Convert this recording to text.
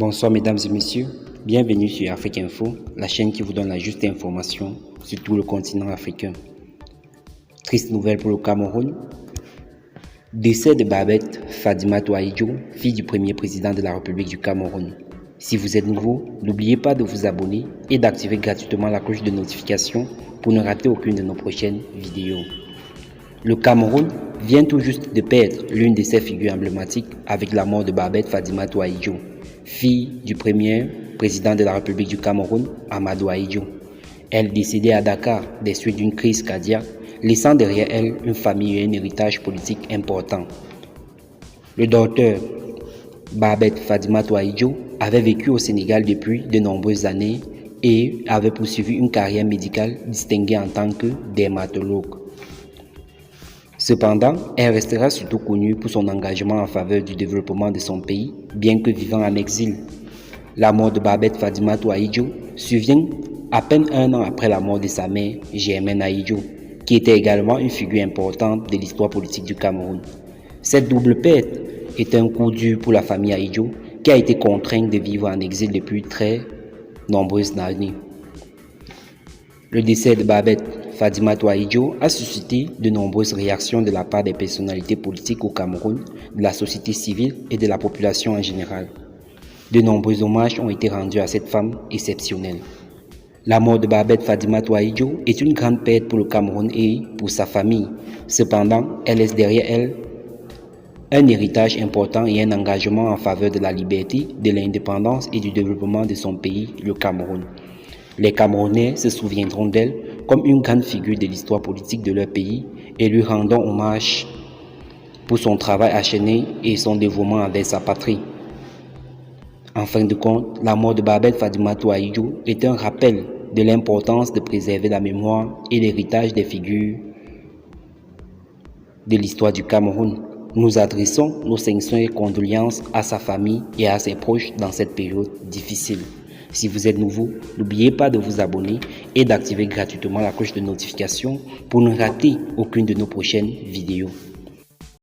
Bonsoir mesdames et messieurs, bienvenue sur Afrique Info, la chaîne qui vous donne la juste information sur tout le continent africain. Triste nouvelle pour le Cameroun. Décès de Babette Fadimatou Ahidjo, fille du premier président de la République du Cameroun. Si vous êtes nouveau, n'oubliez pas de vous abonner et d'activer gratuitement la cloche de notification pour ne rater aucune de nos prochaines vidéos. Le Cameroun vient tout juste de perdre l'une de ses figures emblématiques avec la mort de Babette Fadimatou Ahidjo, fille du premier président de la République du Cameroun, Amadou Ahidjo. Elle décédait à Dakar des suites d'une crise cardiaque, laissant derrière elle une famille et un héritage politique important. Le docteur Babette Fadimatou Ahidjo avait vécu au Sénégal depuis de nombreuses années et avait poursuivi une carrière médicale distinguée en tant que dermatologue. Cependant, elle restera surtout connue pour son engagement en faveur du développement de son pays, bien que vivant en exil. La mort de Babette Fadimatou Ahidjo survient à peine un an après la mort de sa mère, Germaine Ahidjo, qui était également une figure importante de l'histoire politique du Cameroun. Cette double perte est un coup dur pour la famille Ahidjo, qui a été contrainte de vivre en exil depuis très nombreuses années. Le décès de Babette Fadimatou Ahidjo a suscité de nombreuses réactions de la part des personnalités politiques au Cameroun, de la société civile et de la population en général. De nombreux hommages ont été rendus à cette femme exceptionnelle. La mort de Babette Fadimatou Ahidjo est une grande perte pour le Cameroun et pour sa famille. Cependant, elle laisse derrière elle un héritage important et un engagement en faveur de la liberté, de l'indépendance et du développement de son pays, le Cameroun. Les Camerounais se souviendront d'elle comme une grande figure de l'histoire politique de leur pays et lui rendront hommage pour son travail acharné et son dévouement envers sa patrie. En fin de compte, la mort de Babette Fadimatou Ahidjo est un rappel de l'importance de préserver la mémoire et l'héritage des figures de l'histoire du Cameroun. Nous adressons nos sincères condoléances à sa famille et à ses proches dans cette période difficile. Si vous êtes nouveau, n'oubliez pas de vous abonner et d'activer gratuitement la cloche de notification pour ne rater aucune de nos prochaines vidéos.